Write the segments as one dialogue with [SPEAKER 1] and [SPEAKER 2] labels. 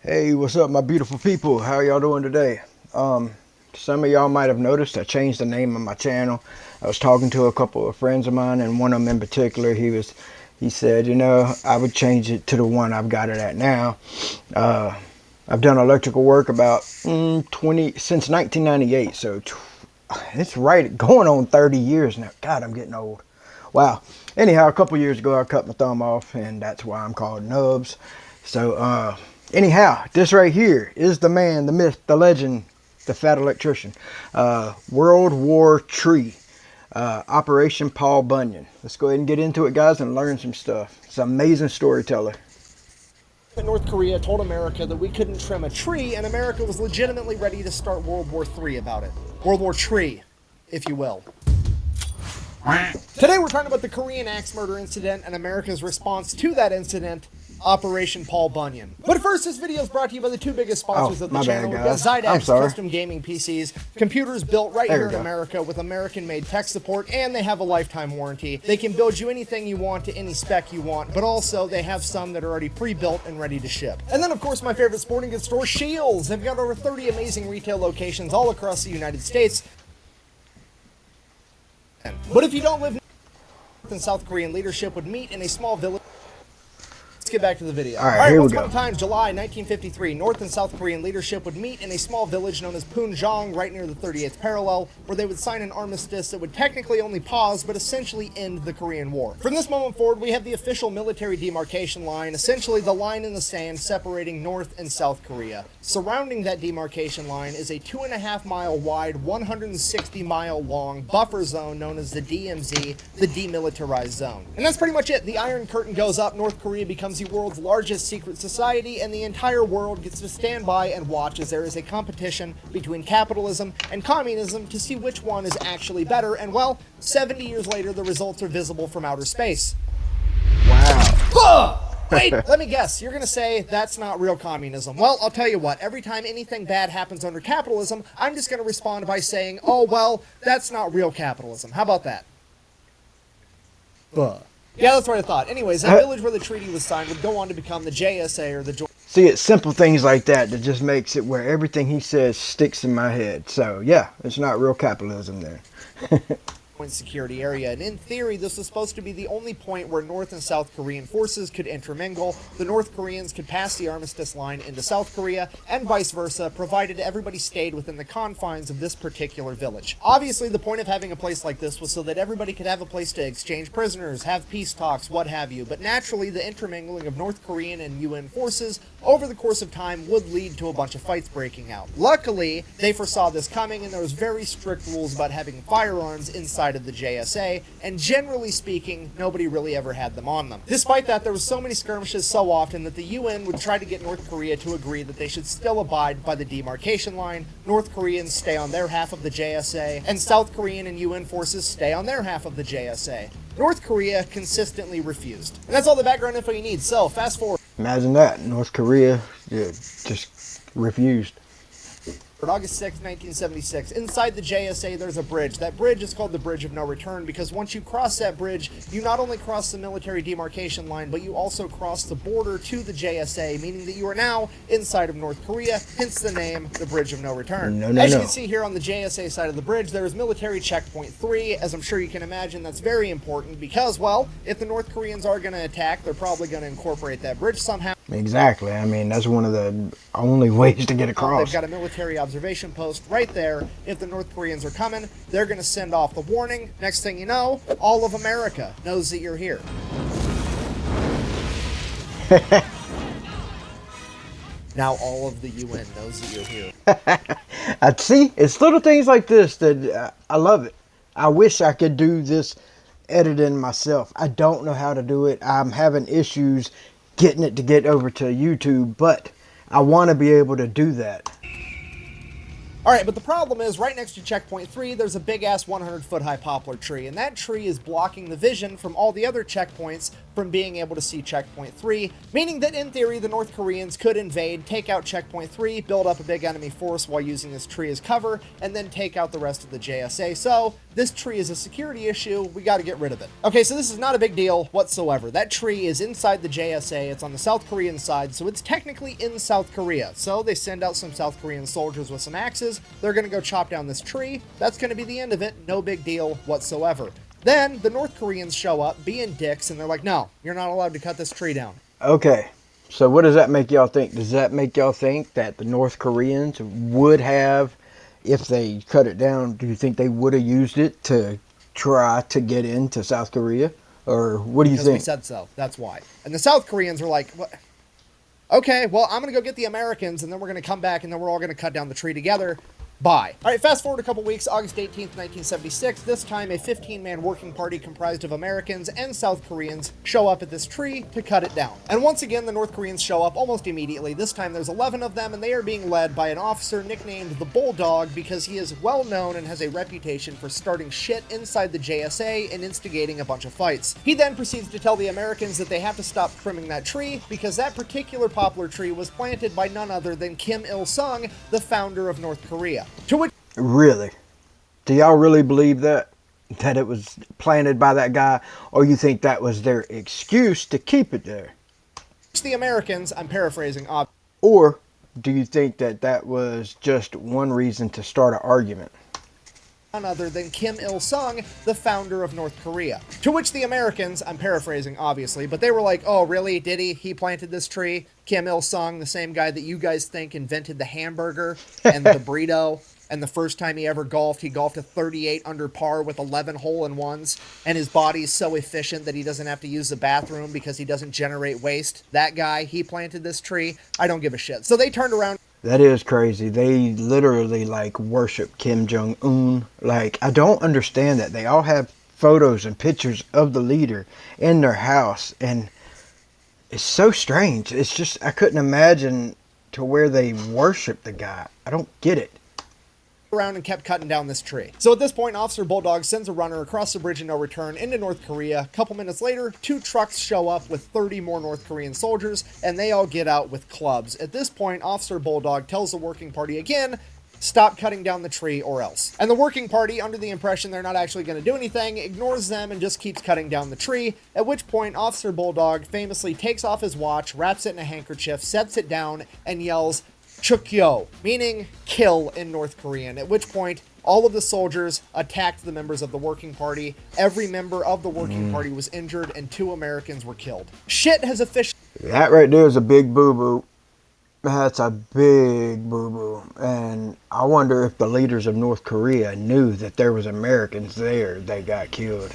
[SPEAKER 1] Hey, what's up, my beautiful people? How y'all doing today? Some of y'all might have noticed I changed the name of my channel. I was talking to a couple of friends of mine, and one of them in particular, he said, you know, I would change it to the one I've got it at now. I've done electrical work about 20 since 1998, so it's right going on 30 years now. God, I'm getting old. Wow. Anyhow, a couple years ago, I cut my thumb off, and that's why I'm called Nubs. So, anyhow, this right here is the man, the myth, the legend, the fat electrician. World War Tree. Operation Paul Bunyan. Let's go ahead and get into it, guys, and learn some stuff. It's an amazing storyteller.
[SPEAKER 2] North Korea told America that we couldn't trim a tree, and America was legitimately ready to start World War III about it. World War Tree, if you will. Today we're talking about the Korean axe murder incident and America's response to that incident, Operation Paul Bunyan. But first, this video is brought to you by the two biggest sponsors of the channel. We've got Zydax custom gaming PCs, computers built right here in America with American-made tech support, and they have a lifetime warranty. They can build you anything you want to any spec you want, but also they have some that are already pre-built and ready to ship. And then, of course, my favorite sporting goods store, Shields. They've got over 30 amazing retail locations all across the United States. But if you don't live in South Korean leadership would meet in a small village. Let's get back to the video.
[SPEAKER 1] All right,
[SPEAKER 2] once upon a time, July 1953, North and South Korean leadership would meet in a small village known as Punjong, right near the 38th parallel, where they would sign an armistice that would technically only pause, but essentially end the Korean War. From this moment forward, we have the official military demarcation line, essentially the line in the sand separating North and South Korea. Surrounding that demarcation line is a 2.5 mile wide, 160 mile long buffer zone known as the DMZ, the Demilitarized Zone. And that's pretty much it. The Iron Curtain goes up, North Korea becomes the world's largest secret society, and the entire world gets to stand by and watch as there is a competition between capitalism and communism to see which one is actually better. And well, 70 years later, the results are visible from outer space.
[SPEAKER 1] Wow.
[SPEAKER 2] Wait, let me guess. You're going to say that's not real communism. Well, I'll tell you what. Every time anything bad happens under capitalism, I'm just going to respond by saying, oh, well, that's not real capitalism. How about that? Yeah, that's what I thought. Anyways, that village where the treaty was signed would go on to become the JSA, or the Joint.
[SPEAKER 1] See, it's simple things like that that just makes it where everything he says sticks in my head. So, yeah, it's not real capitalism there.
[SPEAKER 2] Security area, and in theory this was supposed to be the only point where North and South Korean forces could intermingle. The North Koreans could pass the armistice line into South Korea, and vice versa, provided everybody stayed within the confines of this particular village. Obviously, the point of having a place like this was so that everybody could have a place to exchange prisoners, have peace talks, what have you, but naturally the intermingling of North Korean and UN forces over the course of time would lead to a bunch of fights breaking out. Luckily, they foresaw this coming, and there was very strict rules about having firearms inside of the JSA, and generally speaking, nobody really ever had them on them. Despite that, there was so many skirmishes so often that the UN would try to get North Korea to agree that they should still abide by the demarcation line. North Koreans stay on their half of the JSA, and South Korean and UN forces stay on their half of the JSA. North Korea consistently refused. And that's all the background info you need, so fast forward.
[SPEAKER 1] Imagine that. North Korea just refused.
[SPEAKER 2] August 6, 1976, inside the JSA there's a bridge. That bridge is called the Bridge of No Return because once you cross that bridge, you not only cross the military demarcation line, but you also cross the border to the JSA, meaning that you are now inside of North Korea, hence the name, the Bridge of No Return. As you can see here on the JSA side of the bridge, there is military checkpoint 3. As I'm sure you can imagine, that's very important because, well, if the North Koreans are going to attack, they're probably going to incorporate that bridge somehow.
[SPEAKER 1] Exactly. I mean, that's one of the only ways to get across.
[SPEAKER 2] They've got a military observation post right there. If the North Koreans are coming, they're going to send off the warning. Next thing you know, all of America knows that you're here. Now all of the UN knows that you're here.
[SPEAKER 1] I see. It's little things like this that I love it. I wish I could do this editing myself. I don't know how to do it. I'm having issues getting it to get over to YouTube, but I want to be able to do that.
[SPEAKER 2] Alright, but the problem is, right next to checkpoint 3, there's a big-ass 100-foot high poplar tree, and that tree is blocking the vision from all the other checkpoints from being able to see Checkpoint 3, meaning that in theory the North Koreans could invade, take out Checkpoint 3, build up a big enemy force while using this tree as cover, and then take out the rest of the JSA. So this tree is a security issue, we gotta get rid of it. Okay, so this is not a big deal whatsoever. That tree is inside the JSA, it's on the South Korean side, so it's technically in South Korea. So they send out some South Korean soldiers with some axes, they're gonna go chop down this tree, that's gonna be the end of it, no big deal whatsoever. Then the North Koreans show up being dicks and they're like, no, you're not allowed to cut this tree down.
[SPEAKER 1] Okay, so what does that make y'all think? Does that make y'all think that the North Koreans would have, if they cut it down, do you think they would have used it to try to get into South Korea? Or what do you think?
[SPEAKER 2] Because we said so, that's why. And the South Koreans are like, what? Okay, well, I'm going to go get the Americans and then we're going to come back and then we're all going to cut down the tree together. Bye. All right, fast forward a couple weeks, August 18th, 1976. This time, a 15-man working party comprised of Americans and South Koreans show up at this tree to cut it down. And once again, the North Koreans show up almost immediately. This time, there's 11 of them, and they are being led by an officer nicknamed the Bulldog because he is well known and has a reputation for starting shit inside the JSA and instigating a bunch of fights. He then proceeds to tell the Americans that they have to stop trimming that tree because that particular poplar tree was planted by none other than Kim Il-sung, the founder of North Korea. To which
[SPEAKER 1] Really? Do y'all really believe that? That it was planted by that guy? Or you think that was their excuse to keep it there?
[SPEAKER 2] the Americans, I'm paraphrasing,
[SPEAKER 1] Or do you think that that was just one reason to start an argument?
[SPEAKER 2] none other than Kim Il-sung, the founder of North Korea. To which the Americans, I'm paraphrasing obviously, but they were like, oh really, did he? He planted this tree? Kim Il-sung, the same guy that you guys think invented the hamburger and the burrito, and the first time he ever golfed, he golfed a 38 under par with 11 hole-in-ones, and his body's so efficient that he doesn't have to use the bathroom because he doesn't generate waste. That guy, he planted this tree. I don't give a shit. So they turned around.
[SPEAKER 1] That is crazy. They literally like worship Kim Jong-un. Like, I don't understand that. They all have photos and pictures of the leader in their house, and it's so strange. It's just, I couldn't imagine to where they worship the guy. I don't get it.
[SPEAKER 2] Around and kept cutting down this tree. So at this point, Officer Bulldog sends a runner across the bridge of no return into North Korea. A couple minutes later, 2 trucks show up with 30 more North Korean soldiers, and they all get out with clubs. At this point, Officer Bulldog tells the working party again, stop cutting down the tree or else. And the working party, under the impression they're not actually going to do anything, ignores them and just keeps cutting down the tree, at which point Officer Bulldog famously takes off his watch, wraps it in a handkerchief, sets it down, and yells, Chukyo, meaning kill in North Korean, at which point all of the soldiers attacked the members of the working party. Every member of the working party was injured and 2 Americans were killed. Shit has officially...
[SPEAKER 1] That right there is a big boo-boo. That's a big boo-boo. And I wonder if the leaders of North Korea knew that there was Americans there that got killed.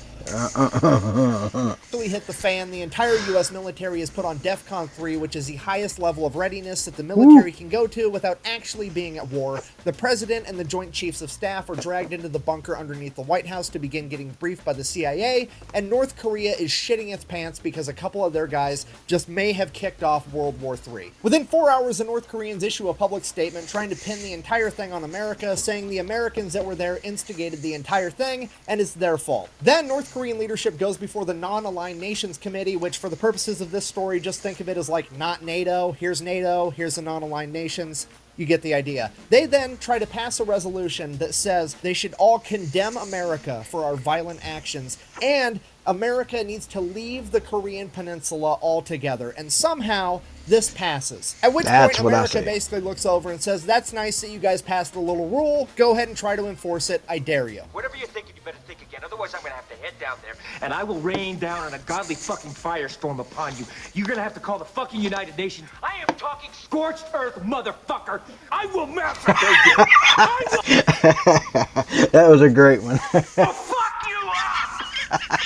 [SPEAKER 2] Hit the fan. The entire U.S. military is put on DEFCON 3, which is the highest level of readiness that the military can go to without actually being at war. The president and the Joint Chiefs of Staff are dragged into the bunker underneath the White House to begin getting briefed by the CIA, and North Korea is shitting its pants because a couple of their guys just may have kicked off World War III. Within 4 hours, the North Koreans issue a public statement trying to pin the entire thing on America, saying the Americans that were there instigated the entire thing, and it's their fault. Then North Korean leadership goes before the Non-Aligned Nations Committee, which for the purposes of this story, just think of it as like not NATO, here's the Non-Aligned Nations. You get the idea. They then try to pass a resolution that says they should all condemn America for our violent actions, and America needs to leave the Korean Peninsula altogether, and somehow this passes. At which point America basically looks over and says, that's nice that you guys passed a little rule, go ahead and try to enforce it, I dare you.
[SPEAKER 3] Whatever you're thinking, you better think again, otherwise I'm gonna have to head down there, and I will rain down an ungodly fucking firestorm upon you. You're gonna have to call the fucking United Nations. I am talking scorched earth, motherfucker! I will massacre you! I will...
[SPEAKER 1] That was a great one.
[SPEAKER 3] I'll fuck you up!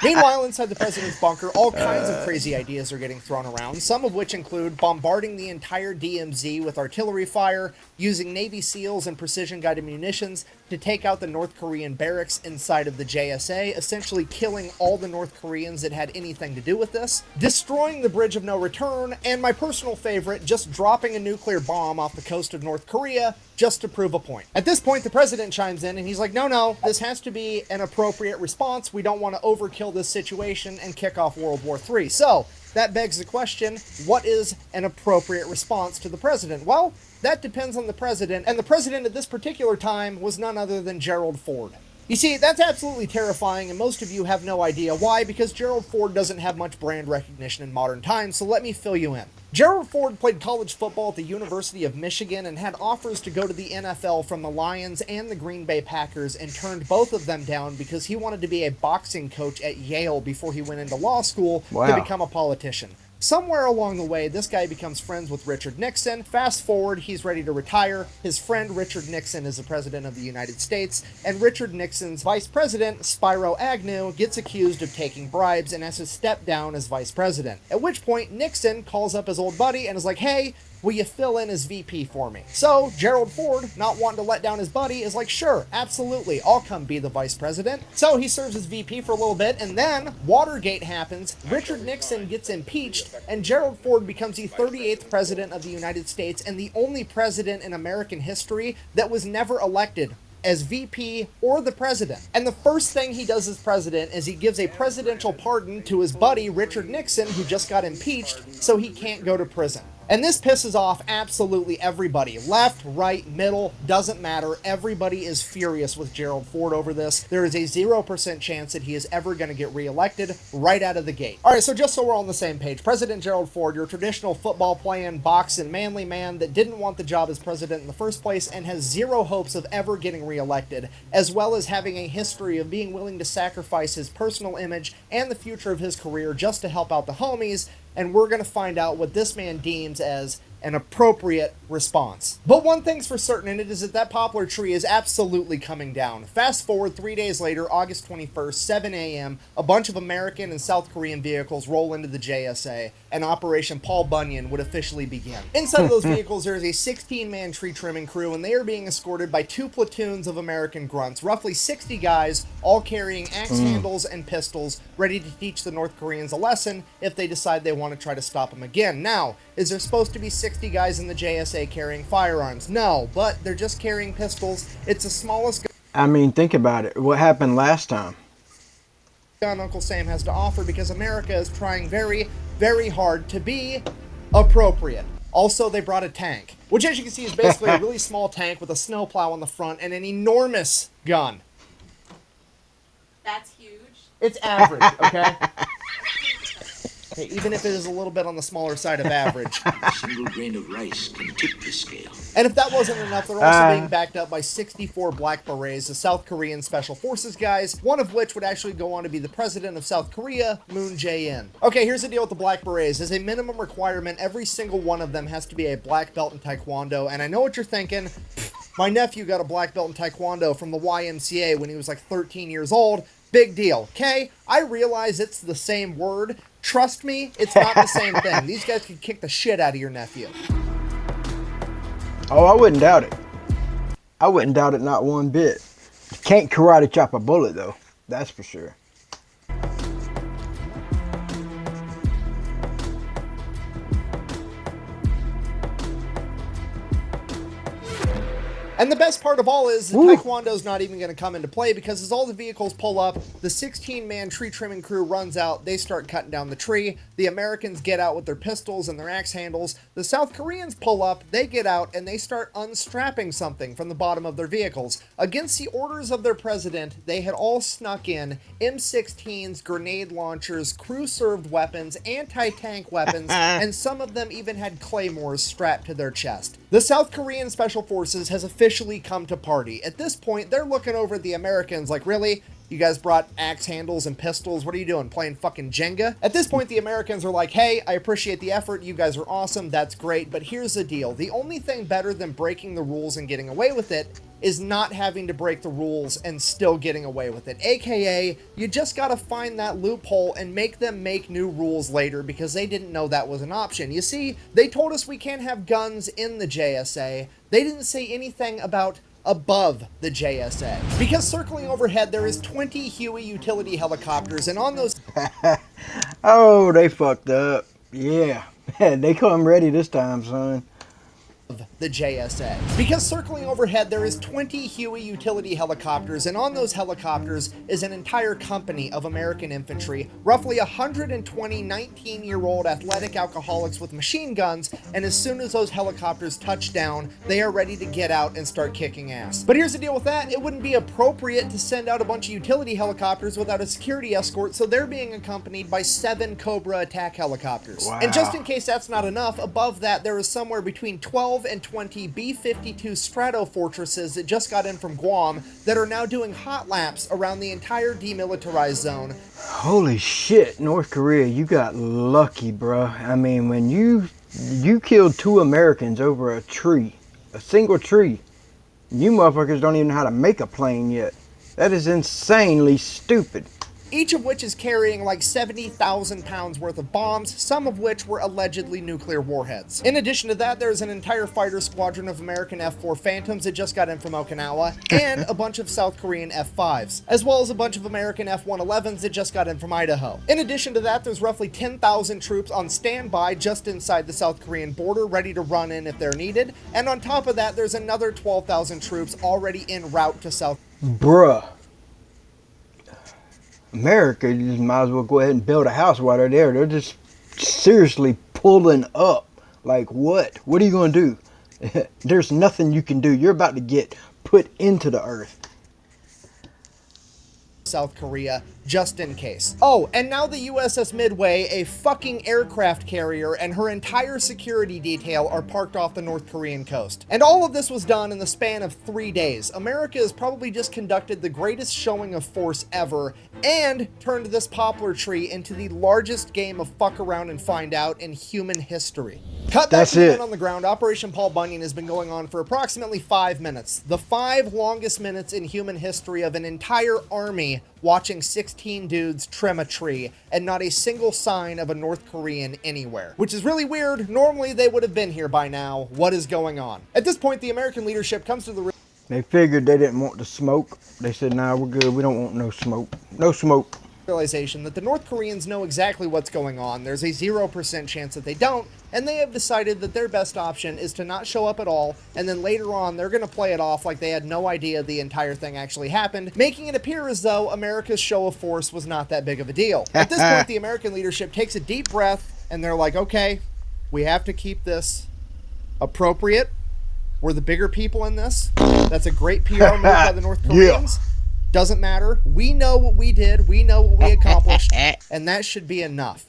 [SPEAKER 2] Meanwhile, inside the president's bunker, all kinds of crazy ideas are getting thrown around, some of which include bombarding the entire DMZ with artillery fire, using Navy SEALs and precision-guided munitions, to take out the North Korean barracks inside of the JSA, essentially killing all the North Koreans that had anything to do with this, destroying the Bridge of No Return, and my personal favorite, just dropping a nuclear bomb off the coast of North Korea just to prove a point. At this point, the president chimes in and he's like, no, this has to be an appropriate response. We don't want to overkill this situation and kick off World War III. So that begs the question, what is an appropriate response to the president? Well, that depends on the president, and the president at this particular time was none other than Gerald Ford. You see, that's absolutely terrifying, and most of you have no idea why, because Gerald Ford doesn't have much brand recognition in modern times, so let me fill you in. Gerald Ford played college football at the University of Michigan and had offers to go to the NFL from the Lions and the Green Bay Packers, and turned both of them down because he wanted to be a boxing coach at Yale before he went into law school to become a politician. Somewhere along the way, this guy becomes friends with Richard Nixon. Fast forward, he's ready to retire. His friend Richard Nixon is the president of the United States, and Richard Nixon's vice president, Spiro Agnew, gets accused of taking bribes and has to step down as vice president. At which point, Nixon calls up his old buddy and is like, hey, will you fill in as VP for me? So Gerald Ford, not wanting to let down his buddy, is like, sure, absolutely, I'll come be the vice president. So he serves as VP for a little bit, and then Watergate happens, Richard Nixon gets impeached, and Gerald Ford becomes the 38th president of the United States and the only president in American history that was never elected as VP or the president. And the first thing he does as president is he gives a presidential pardon to his buddy Richard Nixon, who just got impeached, so he can't go to prison. And this pisses off absolutely everybody. Left, right, middle, doesn't matter. Everybody is furious with Gerald Ford over this. There is a 0% chance that he is ever going to get reelected right out of the gate. All right, so just so we're all on the same page, President Gerald Ford, your traditional football playing, boxing, manly man that didn't want the job as president in the first place and has zero hopes of ever getting reelected, as well as having a history of being willing to sacrifice his personal image and the future of his career just to help out the homies. And we're going to find out what this man deems as an appropriate response. But one thing's for certain, and it is that poplar tree is absolutely coming down. Fast forward 3 days later, August 21st, 7 a.m., a bunch of American and South Korean vehicles roll into the JSA, and Operation Paul Bunyan would officially begin. Inside of those vehicles, there is a 16-man tree trimming crew, and they are being escorted by 2 platoons of American grunts, roughly 60 guys, all carrying axe handles and pistols, ready to teach the North Koreans a lesson if they decide they want to try to stop them again. Now, is there supposed to be 60 guys in the JSA carrying firearms? No, but they're just carrying pistols. It's the smallest
[SPEAKER 1] I mean, think about it. What happened last time?
[SPEAKER 2] gun Uncle Sam has to offer because America is trying very, very hard to be appropriate. Also, they brought a tank, which as you can see is basically a really small tank with a snowplow on the front and an enormous gun.
[SPEAKER 4] That's huge.
[SPEAKER 2] It's average, okay? Okay, even if it is a little bit on the smaller side of average.
[SPEAKER 5] A single grain of rice can tip the scale.
[SPEAKER 2] And if that wasn't enough, they're also being backed up by 64 Black Berets, the South Korean Special Forces guys, one of which would actually go on to be the president of South Korea, Moon Jae-in. Okay, here's the deal with the Black Berets. As a minimum requirement, every single one of them has to be a black belt in Taekwondo, and I know what you're thinking. My nephew got a black belt in Taekwondo from the YMCA when he was like 13 years old. Big deal, okay? I realize it's the same word. Trust me, it's not the same thing. These guys could kick the shit out of your nephew.
[SPEAKER 1] Oh, I wouldn't doubt it. I wouldn't doubt it not one bit. Can't karate chop a bullet, though. That's for sure.
[SPEAKER 2] And the best part of all is Taekwondo's not even going to come into play because as all the vehicles pull up, the 16-man tree trimming crew runs out, they start cutting down the tree, the Americans get out with their pistols and their axe handles, the South Koreans pull up, they get out, and they start unstrapping something from the bottom of their vehicles. Against the orders of their president, they had all snuck in M16s, grenade launchers, crew-served weapons, anti-tank weapons, and some of them even had claymores strapped to their chest. The South Korean Special Forces has officially come to party. At this point, they're looking over at the Americans like, really? You guys brought axe handles and pistols? What are you doing, playing fucking Jenga? At this point, the Americans are like, hey, I appreciate the effort. You guys are awesome. That's great. But here's the deal. The only thing better than breaking the rules and getting away with it is not having to break the rules and still getting away with it. AKA, you just gotta find that loophole and make them make new rules later because they didn't know that was an option. You see, they told us we can't have guns in the JSA. They didn't say anything about above the JSA. Because circling overhead, there is 20 Huey utility helicopters, and on those
[SPEAKER 1] Oh, they fucked up. Yeah. They come ready this time, son.
[SPEAKER 2] the JSA. Because circling overhead, there is 20 Huey utility helicopters, and on those helicopters is an entire company of American infantry, roughly 120 19-year-old athletic alcoholics with machine guns, and as soon as those helicopters touch down, they are ready to get out and start kicking ass. But here's the deal with that, it wouldn't be appropriate to send out a bunch of utility helicopters without a security escort, so they're being accompanied by 7 Cobra attack helicopters.
[SPEAKER 1] Wow.
[SPEAKER 2] And just in case that's not enough, above that there is somewhere between 12 and 20 B-52 Strato Fortresses that just got in from Guam that are now doing hot laps around the entire demilitarized zone.
[SPEAKER 1] Holy shit, North Korea, you got lucky, bruh. I mean, when you killed 2 Americans over a tree, a single tree, you motherfuckers don't even know how to make a plane yet. That is insanely stupid.
[SPEAKER 2] Each of which is carrying like 70,000 pounds worth of bombs, some of which were allegedly nuclear warheads. In addition to that, there's an entire fighter squadron of American F-4 Phantoms that just got in from Okinawa, and a bunch of South Korean F-5s, as well as a bunch of American F-111s that just got in from Idaho. In addition to that, there's roughly 10,000 troops on standby just inside the South Korean border, ready to run in if they're needed, and on top of that, there's another 12,000 troops already en route to South.
[SPEAKER 1] Bruh. America, you just might as well go ahead and build a house while they're there. They're just seriously pulling up. Like what? What are you going to do? There's nothing you can do. You're about to get put into the earth.
[SPEAKER 2] South Korea, just in case. Oh, and now the USS Midway, a fucking aircraft carrier, and her entire security detail are parked off the North Korean coast. And all of this was done in the span of 3 days. America has probably just conducted the greatest showing of force ever, and turned this poplar tree into the largest game of fuck around and find out in human history. Cut back to the man on the ground. Operation Paul Bunyan has been going on for approximately 5 minutes. The 5 longest minutes in human history of an entire army watching 16 dudes trim a tree, and not a single sign of a North Korean anywhere. Which is really weird. Normally they would have been here by now. What is going on? At this point, the American leadership comes to the
[SPEAKER 1] They figured they didn't want the smoke. They said, nah, we're good. We don't want no smoke. No smoke.
[SPEAKER 2] realization that the North Koreans know exactly what's going on. There's a 0% chance that they don't, and they have decided that their best option is to not show up at all, and then later on they're going to play it off like they had no idea the entire thing actually happened, making it appear as though America's show of force was not that big of a deal. At this point, the American leadership takes a deep breath, and they're like, okay, we have to keep this appropriate. We're the bigger people in this. That's a great PR move by the North Koreans. Yeah. Doesn't matter. We know what we did. We know what we accomplished. And that should be enough.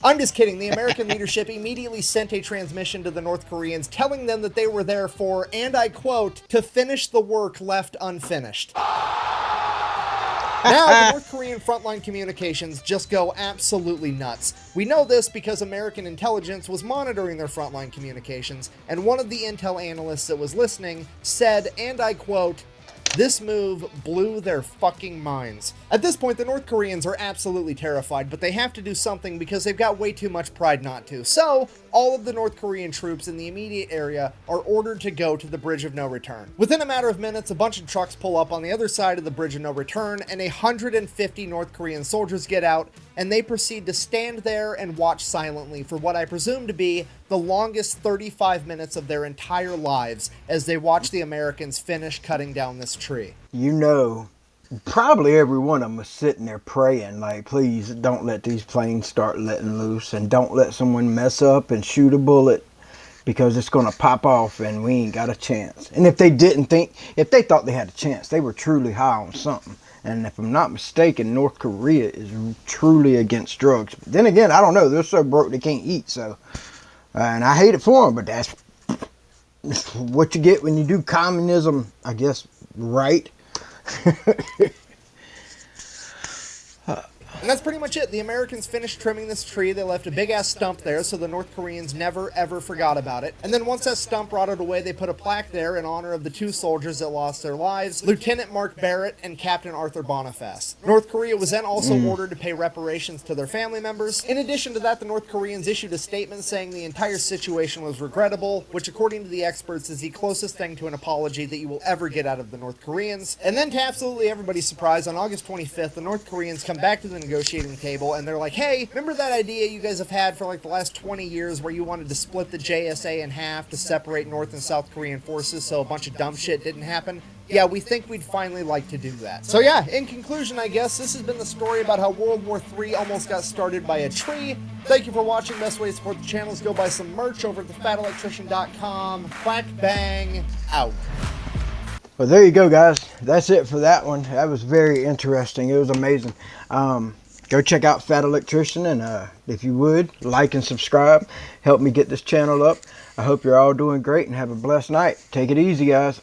[SPEAKER 2] I'm just kidding. The American leadership immediately sent a transmission to the North Koreans telling them that they were there for, and I quote, to finish the work left unfinished. Now, the North Korean frontline communications just go absolutely nuts. We know this because American intelligence was monitoring their frontline communications, and one of the intel analysts that was listening said, and I quote, "This move blew their fucking minds." At this point, the North Koreans are absolutely terrified, but they have to do something because they've got way too much pride not to. So, all of the North Korean troops in the immediate area are ordered to go to the Bridge of No Return. Within a matter of minutes, a bunch of trucks pull up on the other side of the Bridge of No Return, and 150 North Korean soldiers get out, and they proceed to stand there and watch silently for what I presume to be the longest 35 minutes of their entire lives as they watch the Americans finish cutting down this tree.
[SPEAKER 1] You know, probably every one of them was sitting there praying, like, please don't let these planes start letting loose, and don't let someone mess up and shoot a bullet, because it's going to pop off and we ain't got a chance. And if they thought they had a chance, they were truly high on something. And if I'm not mistaken, North Korea is truly against drugs. But then again, I don't know. They're so broke they can't eat. So, and I hate it for them, but that's what you get when you do communism, I guess, right?
[SPEAKER 2] And that's pretty much it. The Americans finished trimming this tree. They left a big ass stump there, so the North Koreans never ever forgot about it. And then once that stump rotted away, they put a plaque there in honor of the two soldiers that lost their lives, Lieutenant Mark Barrett and Captain Arthur Boniface. North Korea was then also ordered to pay reparations to their family members. In addition to that, the North Koreans issued a statement saying the entire situation was regrettable, which according to the experts is the closest thing to an apology that you will ever get out of the North Koreans. And then to absolutely everybody's surprise, on August 25th, the North Koreans come back to the negotiating table and they're like, hey, remember that idea you guys have had for like the last 20 years where you wanted to split the JSA in half to separate North and South Korean forces so a bunch of dumb shit didn't happen? Yeah, we think we'd finally like to do that. So yeah, in conclusion, I guess, this has been the story about how World War III almost got started by a tree. Thank you for watching. Best way to support the channel is go buy some merch over at thefatelectrician.com. Quack bang, out.
[SPEAKER 1] Well, there you go, guys. That's it for that one. That was very interesting. It was amazing. Go check out Fat Electrician, and if you would, like and subscribe. Help me get this channel up. I hope you're all doing great and have a blessed night. Take it easy, guys.